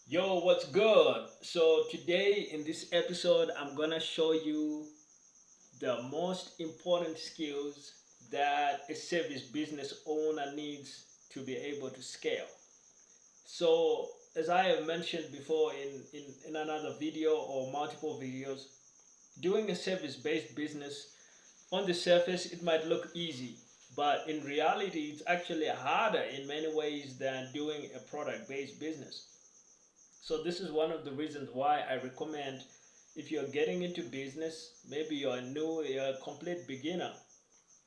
Yo, what's good? So today in this episode, I'm gonna show you the most important skills that a service business owner needs to be able to scale. So as I have mentioned before in another video or multiple videos, doing a service-based business on the surface, it might look easy, but in reality, it's actually harder in many ways than doing a product-based business. So this is one of the reasons why I recommend, if you're getting into business, maybe you're new, you're a complete beginner,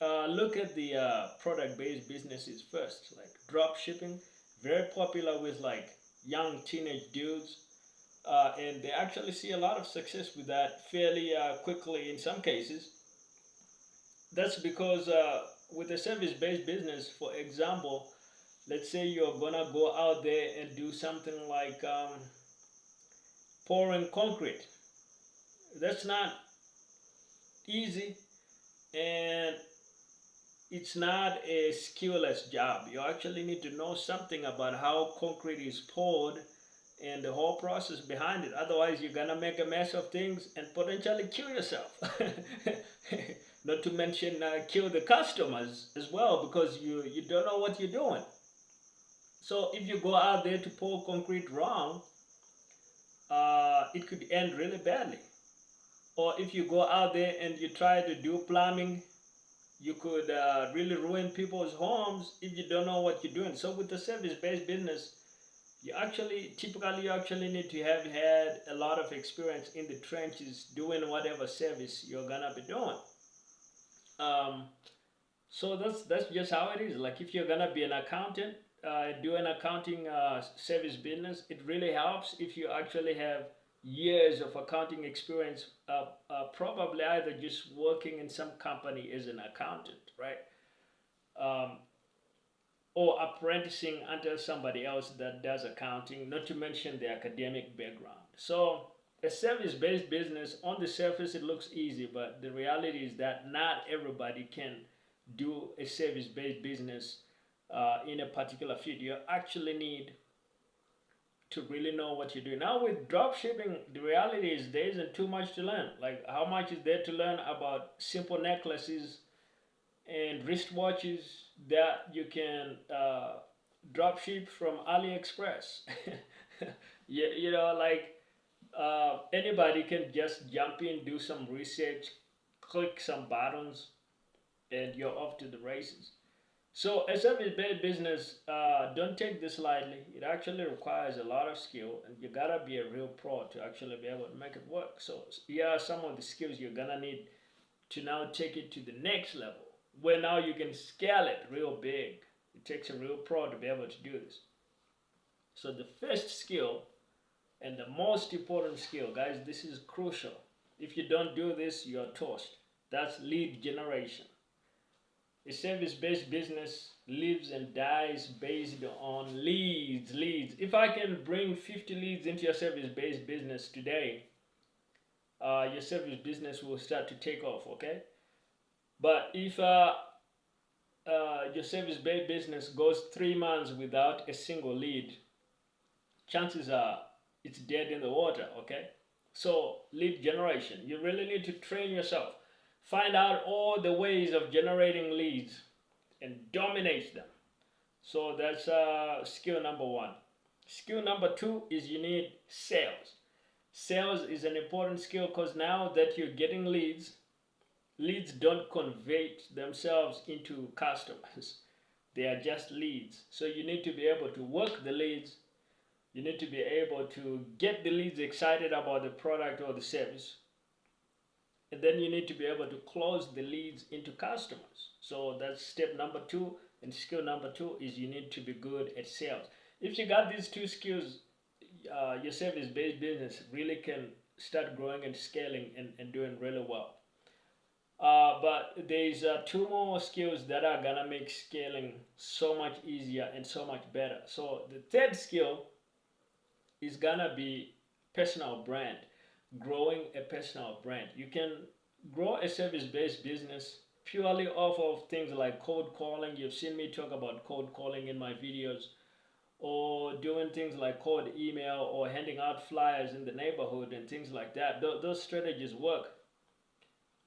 look at the product-based businesses first, like drop shipping, very popular with like young teenage dudes, and they actually see a lot of success with that fairly quickly in some cases. That's because with a service-based business, for example, let's say you're gonna go out there and do something like pouring concrete. That's not easy, and it's not a skillless job. You actually need to know something about how concrete is poured and the whole process behind it. Otherwise, you're gonna make a mess of things and potentially kill yourself. Not to mention kill the customers as well, because you don't know what you're doing. So if you go out there to pour concrete wrong, it could end really badly. Or if you go out there and you try to do plumbing, you could really ruin people's homes if you don't know what you're doing. So with the service-based business, you actually need to have had a lot of experience in the trenches doing whatever service you're gonna be doing. Um, so that's just how it is. Like if you're gonna be an accountant, do an accounting service business, it really helps if you actually have years of accounting experience, probably either just working in some company as an accountant, right? Um, or apprenticing under somebody else that does accounting, not to mention the academic background. So a service-based business, on the surface it looks easy, but the reality is that not everybody can do a service-based business in a particular field. You actually need to really know what you're doing. Now with drop shipping, the reality is there isn't too much to learn. Like how much is there to learn about simple necklaces and wristwatches that you can drop ship from AliExpress? Like anybody can just jump in, do some research, click some buttons, and you're off to the races. So a service-based business, don't take this lightly. It actually requires a lot of skill, and you gotta be a real pro to actually be able to make it work. So here are some of the skills you're gonna need to now take it to the next level, where now you can scale it real big. It takes a real pro to be able to do this. So the first skill and the most important skill, guys, this is crucial. If you don't do this, you're toast. That's lead generation. A service-based business lives and dies based on leads. Leads. If I can bring 50 leads into your service-based business today, your service business will start to take off. Okay. But if your service-based business goes 3 months without a single lead, chances are it's dead in the water. Okay. So lead generation, you really need to train yourself. Find out all the ways of generating leads and dominate them. So that's skill number one. Skill number two is you need sales. Sales is an important skill because now that you're getting leads, leads don't convert themselves into customers. They are just leads. So you need to be able to work the leads. You need to be able to get the leads excited about the product or the service. And then you need to be able to close the leads into customers. So that's step number two. And skill number two is you need to be good at sales. If you got these two skills, your service-based business really can start growing and scaling and doing really well. But there's two more skills that are gonna make scaling so much easier and so much better. So the third skill is gonna be personal brand, growing a personal brand. You can grow a service-based business purely off of things like cold calling. You've seen me talk about cold calling in my videos, or doing things like cold email or handing out flyers in the neighborhood and things like that. Those strategies work.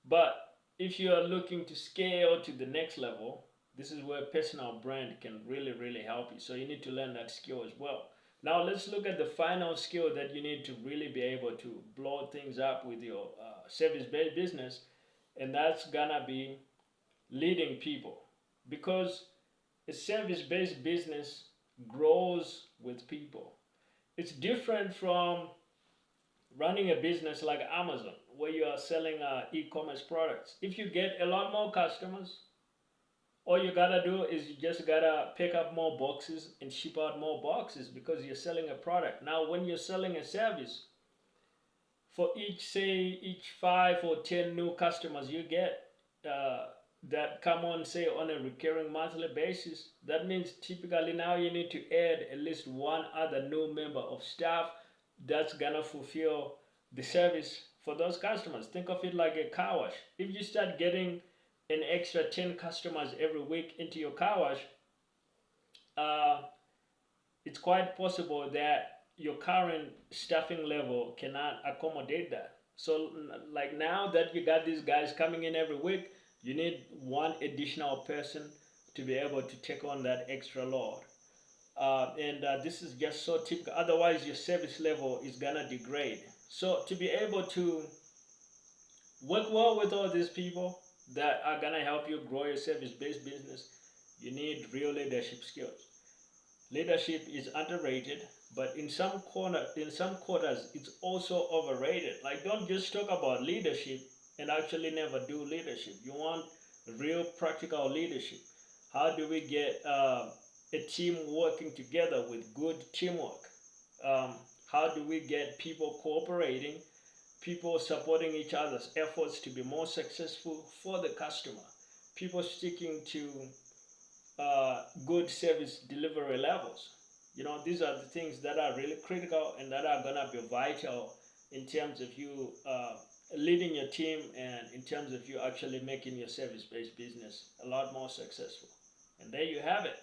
But if you are looking to scale to the next level, this is where personal brand can really, really help you. So you need to learn that skill as well. Now let's look at the final skill that you need to really be able to blow things up with your service-based business, and that's gonna be leading people. Because a service-based business grows with people. It's different from running a business like Amazon, where you are selling e-commerce products. If you get a lot more customers, all you gotta do is you just gotta pick up more boxes and ship out more boxes because you're selling a product. Now, when you're selling a service, for each 5 or 10 new customers you get uh, that come on, say, on a recurring monthly basis, that means typically now you need to add at least one other new member of staff that's gonna fulfill the service for those customers. Think of it like a car wash. If you start getting an extra 10 customers every week into your car wash, uh, it's quite possible that your current staffing level cannot accommodate that. So, like now that you got these guys coming in every week, you need one additional person to be able to take on that extra load. And this is just so typical. Otherwise, your service level is gonna degrade. So, to be able to work well with all these people that are gonna help you grow your service-based business, you need real leadership skills. Leadership is underrated, but in some quarters, it's also overrated. Like, don't just talk about leadership and actually never do leadership. You want real practical leadership. How do we get a team working together with good teamwork? How do we get people cooperating, people supporting each other's efforts to be more successful for the customer, people sticking to good service delivery levels? These are the things that are really critical and that are gonna be vital in terms of you leading your team and in terms of you actually making your service-based business a lot more successful. And there you have it.